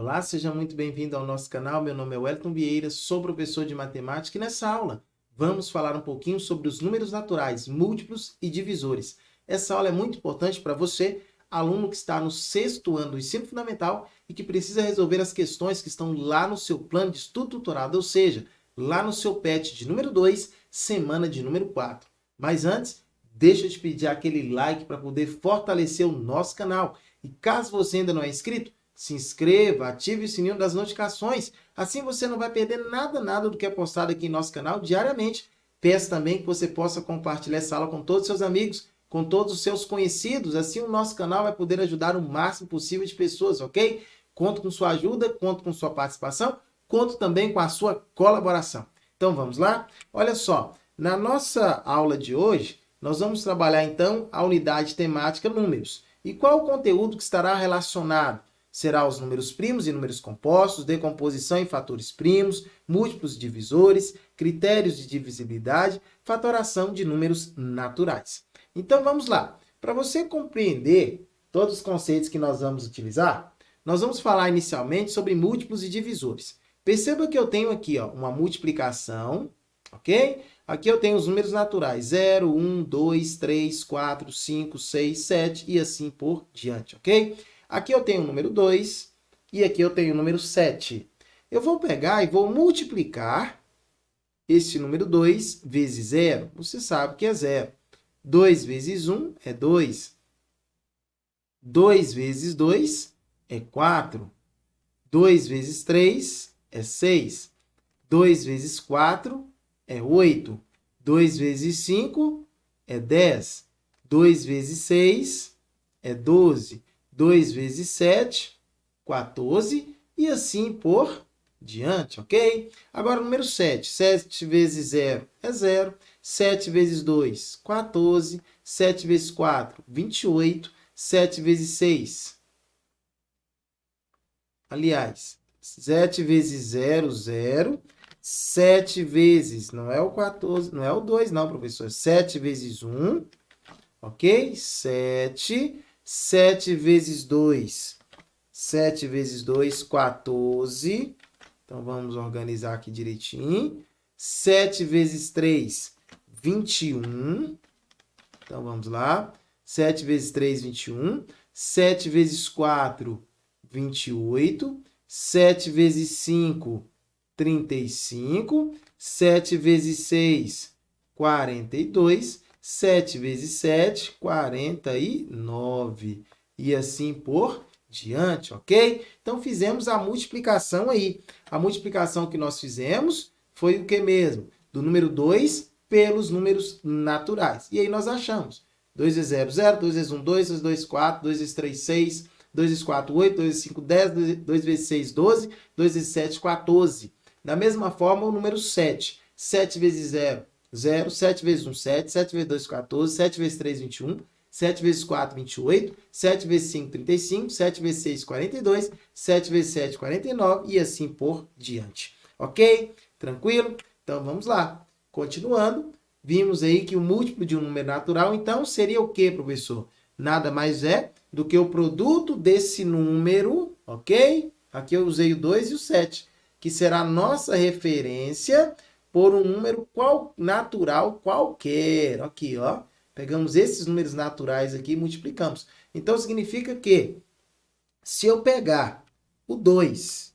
Olá, seja muito bem-vindo ao nosso canal. Meu nome é Wellington Vieira, sou professor de matemática e nessa aula vamos falar um pouquinho sobre os números naturais, múltiplos e divisores. Essa aula é muito importante para você, aluno que está no sexto ano do ensino fundamental e que precisa resolver as questões que estão lá no seu plano de estudo tutorado, ou seja, lá no seu PET de número 2, semana de número 4. Mas antes, deixa eu te pedir aquele like para poder fortalecer o nosso canal. E caso você ainda não é inscrito, se inscreva, ative o sininho das notificações. Assim você não vai perder nada do que é postado aqui em nosso canal diariamente. Peço também que você possa compartilhar essa aula com todos os seus amigos, com todos os seus conhecidos. Assim o nosso canal vai poder ajudar o máximo possível de pessoas, ok? Conto com sua ajuda, conto com sua participação, conto também com a sua colaboração. Então vamos lá? Olha só, na nossa aula de hoje, nós vamos trabalhar então a unidade temática números. E qual o conteúdo que estará relacionado? Será os números primos e números compostos, decomposição em fatores primos, múltiplos divisores, critérios de divisibilidade, fatoração de números naturais. Então vamos lá. Para você compreender todos os conceitos que nós vamos utilizar, nós vamos falar inicialmente sobre múltiplos e divisores. Perceba que eu tenho aqui uma multiplicação, ok? Aqui eu tenho os números naturais, 0, 1, 2, 3, 4, 5, 6, 7 e assim por diante, ok? Aqui eu tenho o número 2 e aqui eu tenho o número 7. Eu vou pegar e vou multiplicar esse número 2 vezes 0. Você sabe que é 0. 2 vezes 1 é 2. 2 vezes 2 é 4. 2 vezes 3 é 6. 2 vezes 4 é 8. 2 vezes 5 é 10. 2 vezes 6 é 12. 2 vezes 7, 14 e assim por diante, ok? Agora o número 7. 7 vezes 0 é 0. 7 vezes 2, 14. 7 vezes 4, 28. 7 vezes 6. Aliás, 7 vezes 0, 0. 7 vezes, não é o 14, não é o 2 não, professor. 7 vezes 1, ok? 7. 7 vezes 2. 7 vezes 2, 14. Então, vamos organizar aqui direitinho. 7 vezes 3, 21. Então, vamos lá. 7 vezes 3, 21. 7 vezes 4, 28. 7 vezes 5, 35. 7 vezes 6, 42. 7 vezes 7, 49. E assim por diante, ok? Então, fizemos a multiplicação aí. A multiplicação que nós fizemos foi o que mesmo? Do número 2 pelos números naturais. E aí nós achamos. 2 vezes 0, 0. 2 vezes 1, 2. 2 vezes 2, 4. 2 vezes 3, 6. 2 vezes 4, 8. 2 vezes 5, 10. 2 vezes 6, 12. 2 vezes 7, 14. Da mesma forma, o número 7. 7 vezes 0, 0. 7 vezes 1, 7. 7 vezes 2, 14. 7 vezes 3, 21. 7 vezes 4, 28. 7 vezes 5, 35. 7 vezes 6, 42. 7 vezes 7, 49. E assim por diante. Ok? Tranquilo? Então, vamos lá. Continuando, vimos aí que o múltiplo de um número natural, então, seria o quê, professor? Nada mais é do que o produto desse número, ok? Aqui eu usei o 2 e o 7, que será a nossa referência por um número natural qualquer. Aqui, ó. Pegamos esses números naturais aqui e multiplicamos. Então, significa que se eu pegar o 2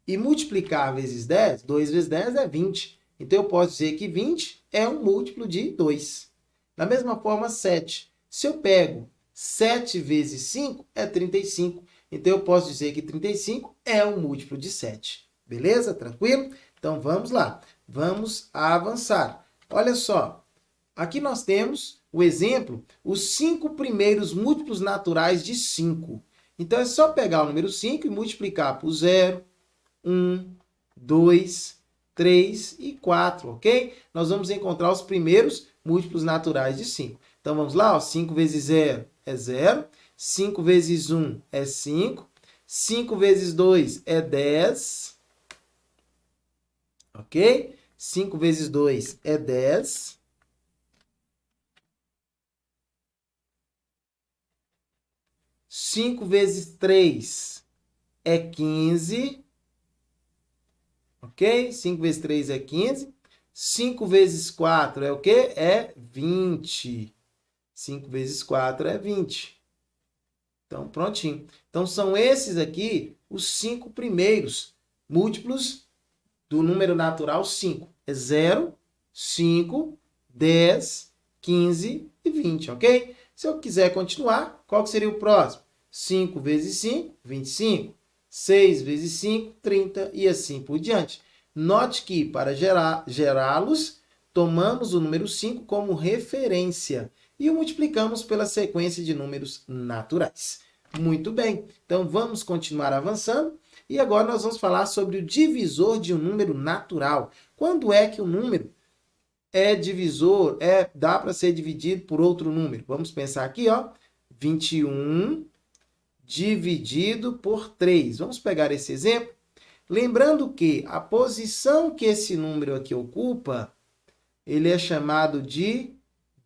e multiplicar vezes 10, 2 vezes 10 é 20. Então, eu posso dizer que 20 é um múltiplo de 2. Da mesma forma, 7. Se eu pego 7 vezes 5, é 35. Então, eu posso dizer que 35 é um múltiplo de 7. Beleza? Tranquilo? Então, vamos lá. Vamos avançar. Olha só. Aqui nós temos o exemplo, os 5 primeiros múltiplos naturais de 5. Então, é só pegar o número 5 e multiplicar por 0, 1, 2, 3 e 4, ok? Nós vamos encontrar os primeiros múltiplos naturais de 5. Então, vamos lá, ó, 5 vezes 0 é 0, 5 vezes 1 é 5, 5 vezes 2 é 10, ok? 5 vezes 2 é 10. 5 vezes 3 é 15. Ok? 5 vezes 3 é 15. 5 vezes 4 é o quê? É 20. 5 vezes 4 é 20. Então, prontinho. Então, são esses aqui os 5 primeiros múltiplos do número natural 5. É 0, 5, 10, 15 e 20, ok? Se eu quiser continuar, qual que seria o próximo? 5 vezes 5, 25. 6 vezes 5, 30 e assim por diante. Note que, para gerá-los, tomamos o número 5 como referência e o multiplicamos pela sequência de números naturais. Muito bem, então vamos continuar avançando e agora nós vamos falar sobre o divisor de um número natural. Quando é que o número é divisor, dá para ser dividido por outro número? Vamos pensar aqui, ó, 21 dividido por 3. Vamos pegar esse exemplo. Lembrando que a posição que esse número aqui ocupa, ele é chamado de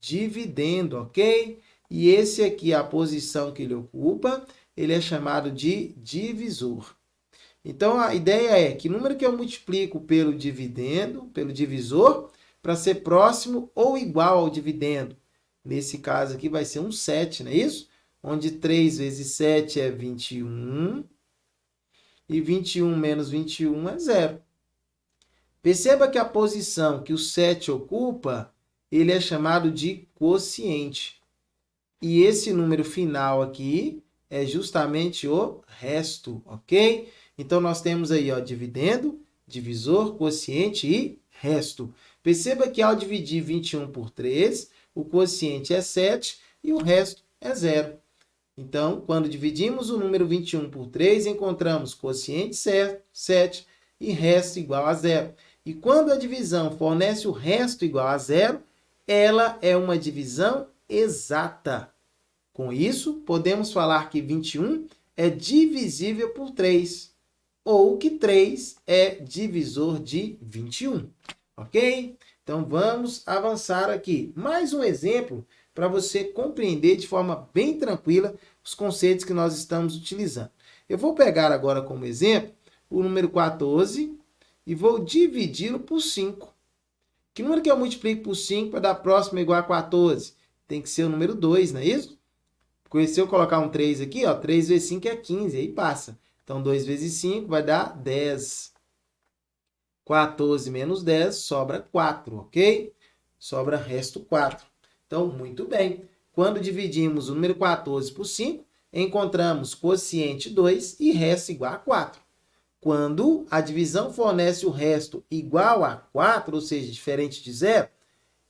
dividendo, ok? E esse aqui, a posição que ele ocupa, ele é chamado de divisor. Então, a ideia é que número que eu multiplico pelo dividendo, pelo divisor, para ser próximo ou igual ao dividendo. Nesse caso aqui vai ser um 7, não é isso? Onde 3 vezes 7 é 21. E 21 menos 21 é 0. Perceba que a posição que o 7 ocupa, ele é chamado de quociente. E esse número final aqui é justamente o resto, ok? Então, nós temos aí, ó, dividendo, divisor, quociente e resto. Perceba que ao dividir 21 por 3, o quociente é 7 e o resto é 0. Então, quando dividimos o número 21 por 3, encontramos quociente 7 e resto igual a 0. E quando a divisão fornece o resto igual a 0, ela é uma divisão exata. Com isso, podemos falar que 21 é divisível por 3, ou que 3 é divisor de 21. Ok? Então, vamos avançar aqui. Mais um exemplo para você compreender de forma bem tranquila os conceitos que nós estamos utilizando. Eu vou pegar agora como exemplo o número 14 e vou dividi-lo por 5. Que número que eu multiplico por 5 para dar próximo igual a 14? Tem que ser o número 2, não é isso? Porque se eu colocar um 3 aqui, ó, 3 vezes 5 é 15, aí passa. Então, 2 vezes 5 vai dar 10. 14 menos 10 sobra 4, ok? Sobra resto 4. Então, muito bem. Quando dividimos o número 14 por 5, encontramos quociente 2 e resto igual a 4. Quando a divisão fornece o resto igual a 4, ou seja, diferente de 0,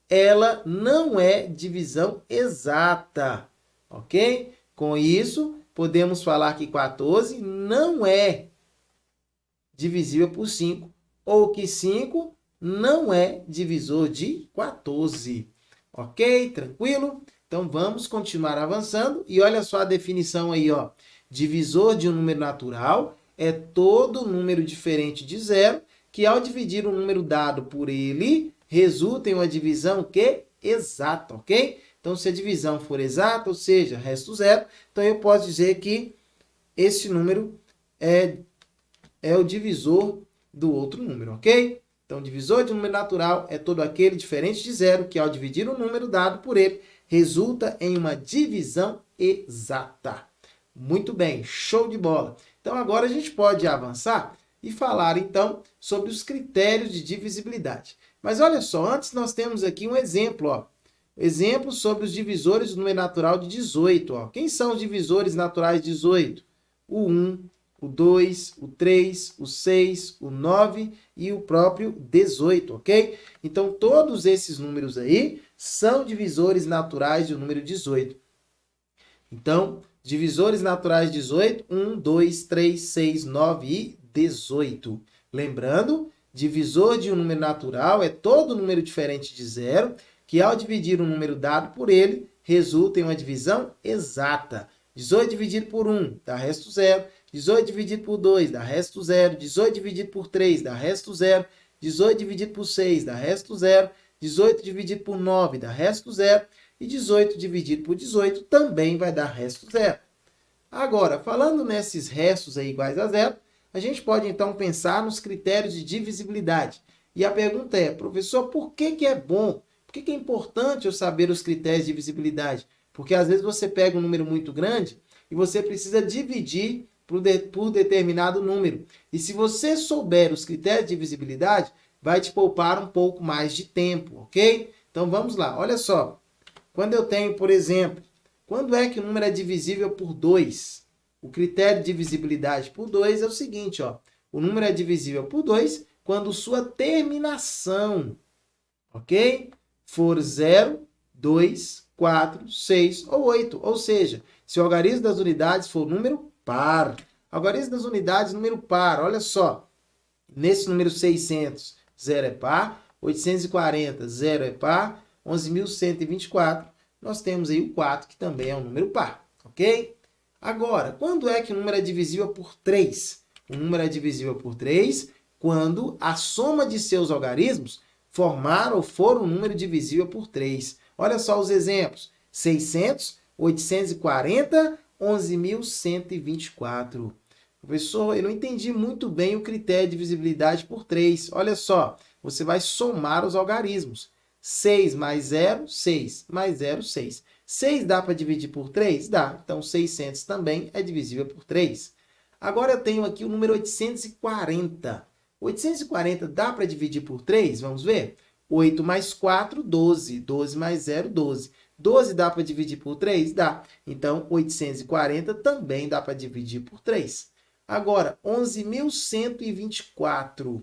ela não é divisão exata, ok? Com isso, podemos falar que 14 não é divisível por 5, ou que 5 não é divisor de 14. Ok? Tranquilo? Então, vamos continuar avançando. E olha só a definição aí, ó. Divisor de um número natural é todo número diferente de 0, que ao dividir um número dado por ele, resulta em uma divisão que exata, ok? Então, se a divisão for exata, ou seja, resto 0, então eu posso dizer que esse número é o divisor do outro número, ok? Então, divisor de um número natural é todo aquele diferente de 0, que ao dividir o número dado por ele, resulta em uma divisão exata. Muito bem, show de bola. Então, agora a gente pode avançar e falar, então, sobre os critérios de divisibilidade. Mas olha só, antes nós temos aqui um exemplo, ó. Exemplo sobre os divisores do número natural de 18, ó. Quem são os divisores naturais de 18? O 1, o 2, o 3, o 6, o 9 e o próprio 18, ok? Então, todos esses números aí são divisores naturais do número 18. Então, divisores naturais 18, 1, 2, 3, 6, 9 e 18. Lembrando, divisor de um número natural é todo número diferente de 0, que ao dividir um número dado por ele, resulta em uma divisão exata. 18 dividido por 1 dá resto 0. 18 dividido por 2 dá resto 0. 18 dividido por 3 dá resto 0. 18 dividido por 6 dá resto 0. 18 dividido por 9 dá resto 0. E 18 dividido por 18 também vai dar resto 0. Agora, falando nesses restos aí iguais a zero, a gente pode então pensar nos critérios de divisibilidade. E a pergunta é, professor, por que é bom? Por que é importante eu saber os critérios de divisibilidade? Porque às vezes você pega um número muito grande e você precisa dividir por determinado número. E se você souber os critérios de divisibilidade, vai te poupar um pouco mais de tempo, ok? Então vamos lá, olha só. Quando eu tenho, por exemplo, quando é que o número é divisível por 2? O critério de divisibilidade por 2 é o seguinte, ó. O número é divisível por 2 quando sua terminação, ok? For 0, 2, 4, 6 ou 8. Ou seja, se o algarismo das unidades for número par. Algarismo das unidades, número par. Olha só. Nesse número 600, 0 é par. 840, 0 é par. 11.124, nós temos aí o 4, que também é um número par. Ok? Agora, quando é que o número é divisível por 3? O número é divisível por 3 quando a soma de seus algarismos formar ou for um número divisível por 3. Olha só os exemplos. 600, 840, 11.124. Professor, eu não entendi muito bem o critério de divisibilidade por 3. Olha só, você vai somar os algarismos. 6 mais 0, 6. Mais 0, 6. 6 dá para dividir por 3? Dá. Então, 600 também é divisível por 3. Agora eu tenho aqui o número 840. 840 dá para dividir por 3? Vamos ver? 8 mais 4, 12. 12 mais 0, 12. 12 dá para dividir por 3? Dá. Então, 840 também dá para dividir por 3. Agora, 11.124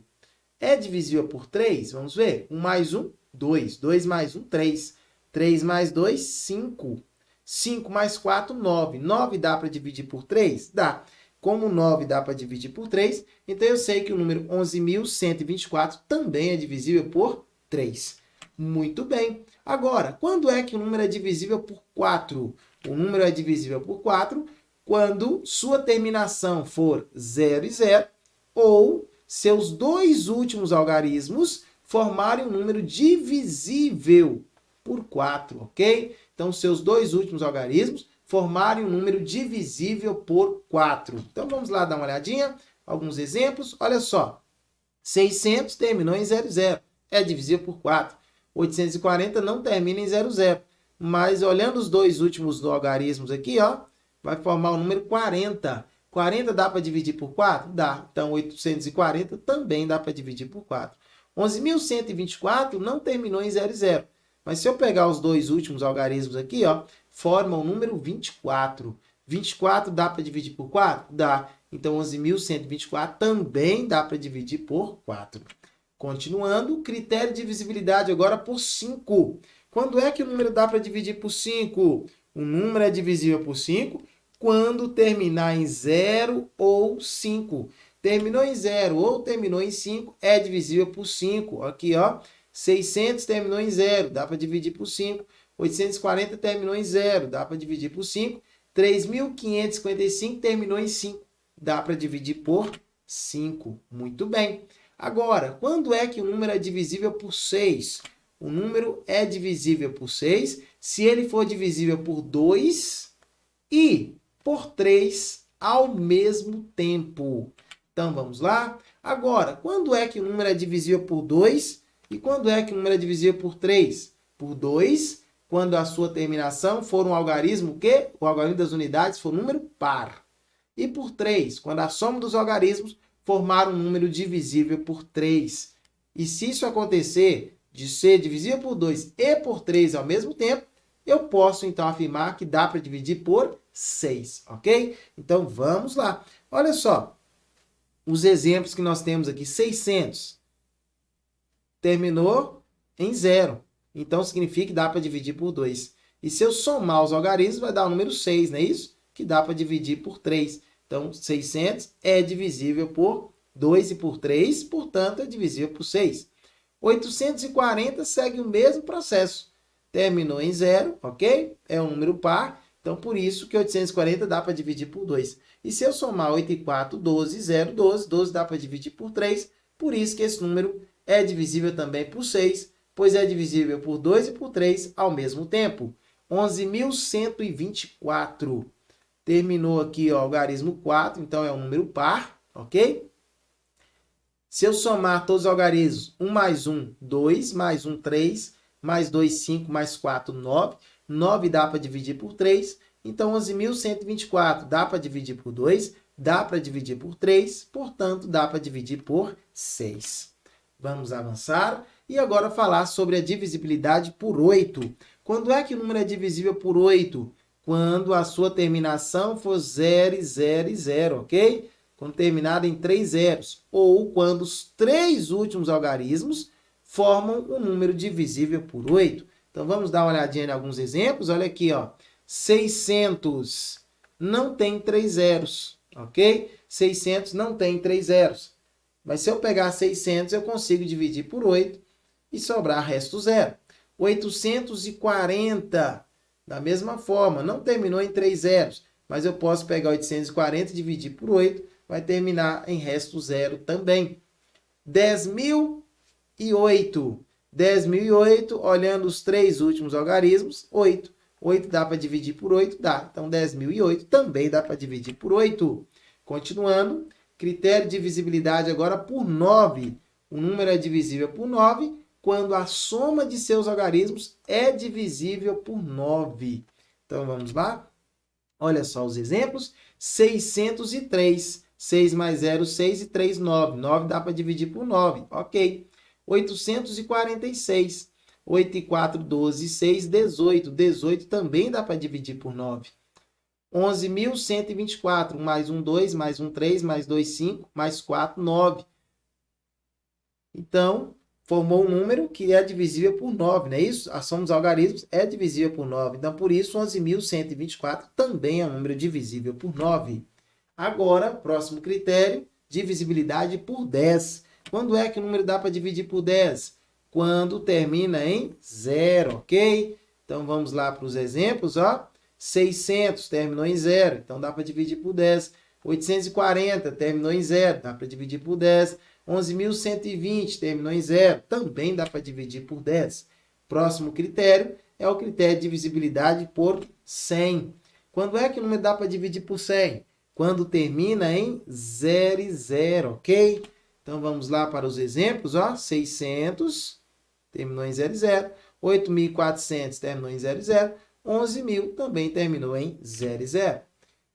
é divisível por 3? Vamos ver? 1 mais 1, 2. 2 mais 1, 3. 3 mais 2, 5. 5 mais 4, 9. 9 dá para dividir por 3? Dá. Como 9 dá para dividir por 3, então eu sei que o número 11.124 também é divisível por 3. Muito bem. Agora, quando é que o número é divisível por 4? O número é divisível por 4 quando sua terminação for 0 e 0 ou seus dois últimos algarismos formarem um número divisível por 4, ok? Então, seus dois últimos algarismos formarem um número divisível por 4. Então, vamos lá dar uma olhadinha. Alguns exemplos. Olha só. 600 terminou em 0, 0. É divisível por 4. 840 não termina em 0, 0. Mas, olhando os dois últimos algarismos aqui, ó, vai formar o número 40. 40 dá para dividir por 4? Dá. Então, 840 também dá para dividir por 4. 11.124 não terminou em 0, 0. Mas se eu pegar os dois últimos algarismos aqui, ó, forma o número 24. 24 dá para dividir por 4? Dá. Então, 11.124 também dá para dividir por 4. Continuando, critério de divisibilidade agora por 5. Quando é que o número dá para dividir por 5? O número é divisível por 5 quando terminar em 0 ou 5. Terminou em 0 ou terminou em 5, é divisível por 5. Aqui, ó. 600 terminou em 0, dá para dividir por 5. 840 terminou em 0, dá para dividir por 5. 3.555 terminou em 5, dá para dividir por 5. Muito bem. Agora, quando é que o número é divisível por 6? O número é divisível por 6 se ele for divisível por 2 e por 3 ao mesmo tempo. Então, vamos lá. Agora, quando é que o número é divisível por 2 e quando é que o número é divisível por 3? Por 2, quando a sua terminação for um algarismo que o algarismo das unidades for um número par. E por 3, quando a soma dos algarismos formar um número divisível por 3. E se isso acontecer de ser divisível por 2 e por 3 ao mesmo tempo, eu posso então afirmar que dá para dividir por 6, ok? Então vamos lá. Olha só, os exemplos que nós temos aqui. 600 terminou em 0. Então significa que dá para dividir por 2. E se eu somar os algarismos, vai dar o número 6, não é isso? Que dá para dividir por 3. Então, 600 é divisível por 2 e por 3, portanto, é divisível por 6. 840 segue o mesmo processo. Terminou em 0, ok? É um número par, então por isso que 840 dá para dividir por 2. E se eu somar 8 e 4, 12, 0, 12, 12 dá para dividir por 3, por isso que esse número é divisível também por 6, pois é divisível por 2 e por 3 ao mesmo tempo. 11.124. terminou aqui, ó, algarismo 4, então é um número par, ok? Se eu somar todos os algarismos, 1 mais 1, 2, mais 1, 3, mais 2, 5, mais 4, 9. 9 dá para dividir por 3, então 11.124 dá para dividir por 2, dá para dividir por 3, portanto, dá para dividir por 6. Vamos avançar e agora falar sobre a divisibilidade por 8. Quando é que o número é divisível por 8? Quando a sua terminação for 0 e 0 e 0, ok? Quando terminado em 3 zeros. Ou quando os 3 últimos algarismos formam um número divisível por 8. Então, vamos dar uma olhadinha em alguns exemplos. Olha aqui, ó. 600 não tem 3 zeros, ok? 600 não tem 3 zeros. Mas se eu pegar 600, eu consigo dividir por 8 e sobrar resto zero. 840, da mesma forma, não terminou em 3 zeros, mas eu posso pegar 840 e dividir por 8, vai terminar em resto zero também. 10.008. 10.008, olhando os 3 últimos algarismos, 8. 8 dá para dividir por 8? Dá. Então, 10.008 também dá para dividir por 8. Continuando, critério de divisibilidade agora por 9. O número é divisível por 9 quando a soma de seus algarismos é divisível por 9. Então, vamos lá? Olha só os exemplos. 603. 6 mais 0, 6 e 3, 9. 9 dá para dividir por 9. Ok. 846. 8 e 4, 12. 6, 18. 18 também dá para dividir por 9. 11.124. Mais 1, 2. Mais 1, 3. Mais 2, 5. Mais 4, 9. Então, formou um número que é divisível por 9, não é isso? A soma dos algarismos é divisível por 9. Então, por isso, 11.124 também é um número divisível por 9. Agora, próximo critério, divisibilidade por 10. Quando é que o número dá para dividir por 10? Quando termina em 0, ok? Então, vamos lá para os exemplos, ó. 600 terminou em 0, então dá para dividir por 10. 840 terminou em 0, dá para dividir por 10. 11.120 terminou em 0, também dá para dividir por 10. Próximo critério é o critério de divisibilidade por 100. Quando é que o número dá para dividir por 100? Quando termina em 0 e 0, ok? Então, vamos lá para os exemplos, ó. 600 terminou em 0 e 0. 8.400 terminou em 0 e 0. 11.000 também terminou em 0 e 0.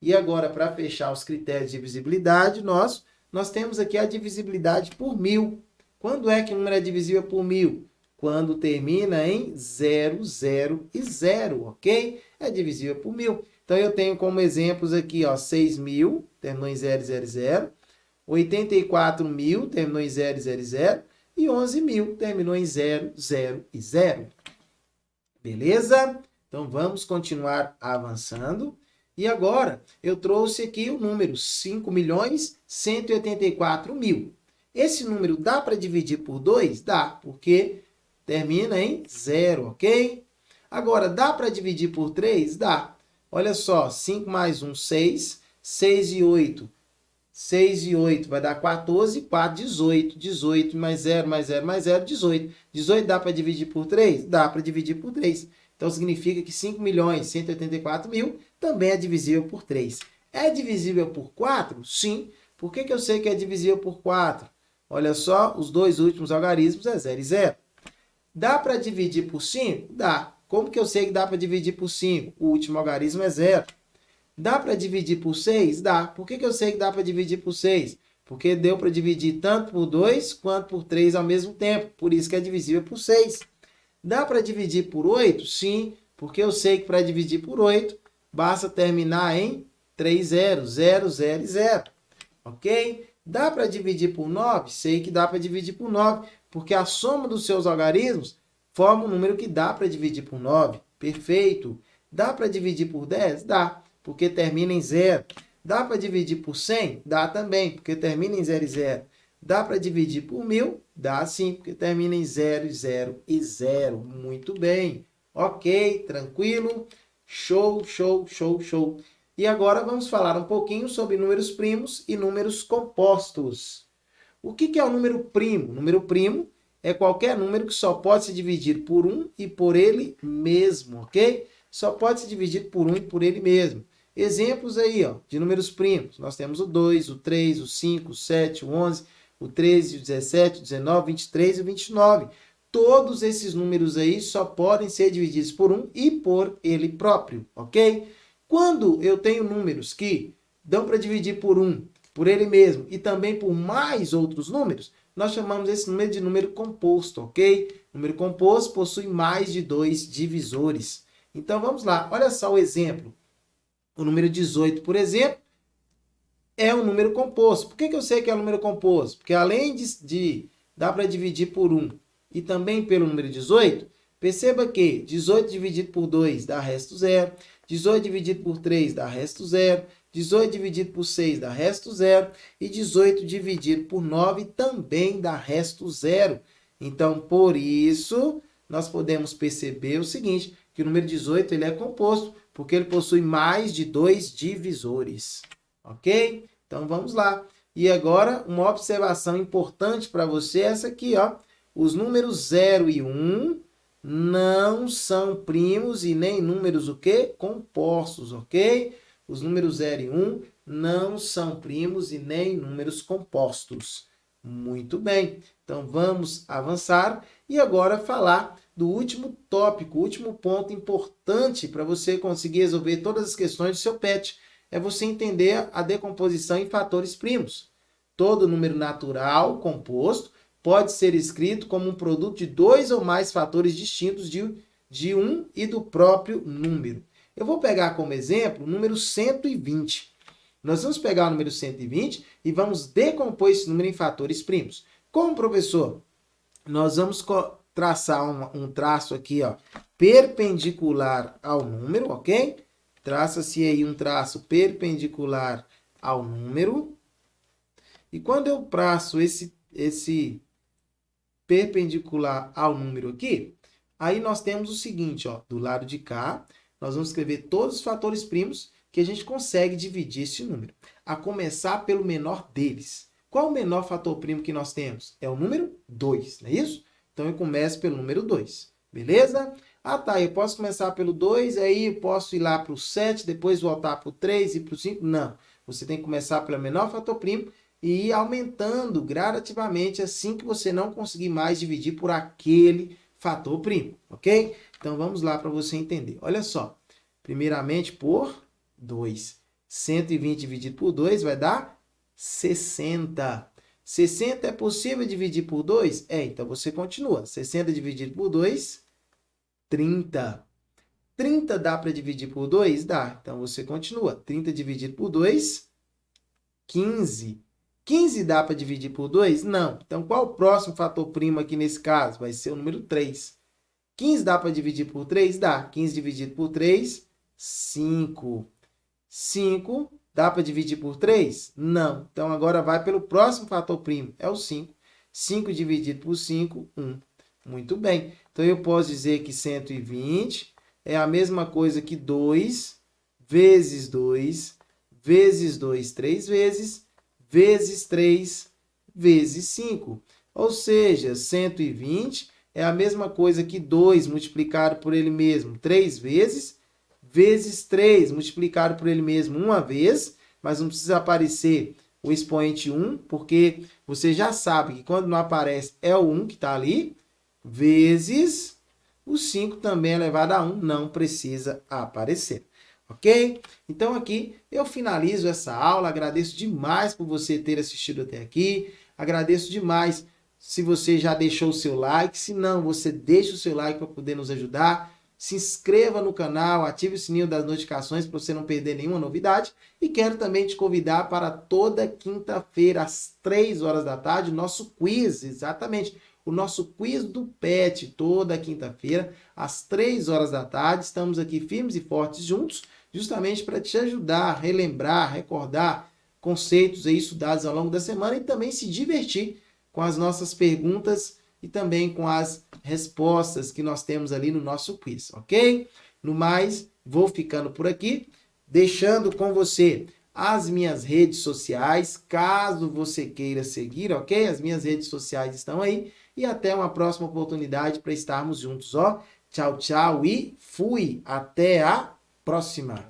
E agora, para fechar os critérios de divisibilidade, nós temos aqui a divisibilidade por 1000. Quando é que o número é divisível por 1000? Quando termina em 0, 0 e 0, ok? É divisível por 1000. Então, eu tenho como exemplos aqui, ó, 6.000, terminou em 0, 0, 0. 84.000, terminou em 0, 0, 0. E 11.000, terminou em 0, 0 e 0. Beleza? Então, vamos continuar avançando. E agora, eu trouxe aqui o número 5.184.000. Esse número dá para dividir por 2? Dá, porque termina em 0, ok? Agora, dá para dividir por 3? Dá. Olha só, 5 mais 1, 6. 6 e 8. 6 e 8 vai dar 14. 4, 18. 18 mais 0, mais 0, mais 0, 18. 18 dá para dividir por 3? Dá para dividir por 3. Então, significa que 5.184.000 também é divisível por 3. É divisível por 4? Sim. Por que eu sei que é divisível por 4? Olha só, os dois últimos algarismos é 0 e 0. Dá para dividir por 5? Dá. Como que eu sei que dá para dividir por 5? O último algarismo é 0. Dá para dividir por 6? Dá. Por que eu sei que dá para dividir por 6? Porque deu para dividir tanto por 2 quanto por 3 ao mesmo tempo. Por isso que é divisível por 6. Dá para dividir por 8? Sim, porque eu sei que para dividir por 8, basta terminar em 3 zeros, 0, 0 e 0. Ok? Dá para dividir por 9? Sei que dá para dividir por 9, porque a soma dos seus algarismos forma um número que dá para dividir por 9. Perfeito. Dá para dividir por 10? Dá, porque termina em 0. Dá para dividir por 100? Dá também, porque termina em 0 e 0. Dá para dividir por 1000? Dá sim, porque termina em 0, 0 e 0. Muito bem. Ok, tranquilo. Show, show, show, show. E agora vamos falar um pouquinho sobre números primos e números compostos. O que é o número primo? Número primo é qualquer número que só pode se dividir por um e por ele mesmo, ok? Só pode se dividir por um e por ele mesmo. Exemplos aí, ó, de números primos. Nós temos o 2, o 3, o 5, o 7, o 11, o 13, o 17, o 19, o 23 e o 29. Todos esses números aí só podem ser divididos por 1 e por ele próprio, ok? Quando eu tenho números que dão para dividir por 1, por ele mesmo, e também por mais outros números, nós chamamos esse número de número composto, ok? Número composto possui mais de 2 divisores. Então, vamos lá. Olha só o exemplo. O número 18, por exemplo, é um número composto. Por que eu sei que é um número composto? Porque além de dar para dividir por 1 e também pelo número 18, perceba que 18 dividido por 2 dá resto 0, 18 dividido por 3 dá resto 0, 18 dividido por 6 dá resto 0 e 18 dividido por 9 também dá resto 0. Então, por isso, nós podemos perceber o seguinte, que o número 18 ele é composto, porque ele possui mais de 2 divisores. Ok? Então, vamos lá. E agora, uma observação importante para você é essa aqui, ó. Os números 0 e 1 não são primos e nem números o quê? Compostos, ok? Os números 0 e 1 não são primos e nem números compostos. Muito bem. Então, vamos avançar e agora falar do último tópico, o último ponto importante para você conseguir resolver todas as questões do seu PET. É você entender a decomposição em fatores primos. Todo número natural composto pode ser escrito como um produto de 2 ou mais fatores distintos de um e do próprio número. Eu vou pegar como exemplo o número 120. Nós vamos pegar o número 120 e vamos decompor esse número em fatores primos. Como, professor? Nós vamos traçar um traço aqui, ó, perpendicular ao número, ok? Traça-se aí um traço perpendicular ao número. E quando eu traço esse perpendicular ao número aqui, aí nós temos o seguinte, ó, do lado de cá, nós vamos escrever todos os fatores primos que a gente consegue dividir esse número, a começar pelo menor deles. Qual o menor fator primo que nós temos? É o número 2, não é isso? Então, eu começo pelo número 2, beleza? Ah, tá, eu posso começar pelo 2, aí eu posso ir lá para o 7, depois voltar para o 3 e para o 5? Não, você tem que começar pelo menor fator primo e ir aumentando gradativamente assim que você não conseguir mais dividir por aquele fator primo, ok? Então, vamos lá para você entender. Olha só, primeiramente por 2. 120 dividido por 2 vai dar 60. 60 é possível dividir por 2? É, então você continua. 60 dividido por 2, 30. 30 dá para dividir por 2? Dá. Então você continua. 30 dividido por 2, 15. 15 dá para dividir por 2? Não. Então qual o próximo fator primo aqui nesse caso? Vai ser o número 3. 15 dá para dividir por 3? Dá. 15 dividido por 3, 5. 5 dá para dividir por 3? Não. Então, agora vai pelo próximo fator primo, é o 5. 5 dividido por 5, 1. Muito bem. Então, eu posso dizer que 120 é a mesma coisa que 2 vezes 2, vezes 2, 3 vezes 3, vezes 5. Ou seja, 120 é a mesma coisa que 2 multiplicado por ele mesmo 3 vezes 3 multiplicado por ele mesmo uma vez, mas não precisa aparecer o expoente 1, porque você já sabe que quando não aparece é o 1 que está ali, vezes o 5 também elevado a 1, não precisa aparecer. Ok? Então aqui eu finalizo essa aula, agradeço demais por você ter assistido até aqui, agradeço demais se você já deixou o seu like, se não, você deixa o seu like para poder nos ajudar. Se inscreva no canal, ative o sininho das notificações para você não perder nenhuma novidade. E quero também te convidar para toda quinta-feira, às 3 horas da tarde, nosso quiz, exatamente, o nosso quiz do PET, toda quinta-feira, às 3 horas da tarde. Estamos aqui firmes e fortes juntos, justamente para te ajudar a relembrar, recordar conceitos aí estudados ao longo da semana e também se divertir com as nossas perguntas e também com as respostas que nós temos ali no nosso quiz, ok? No mais, vou ficando por aqui, deixando com você as minhas redes sociais, caso você queira seguir, ok? As minhas redes sociais estão aí e até uma próxima oportunidade para estarmos juntos, ó. Tchau, tchau e fui! Até a próxima!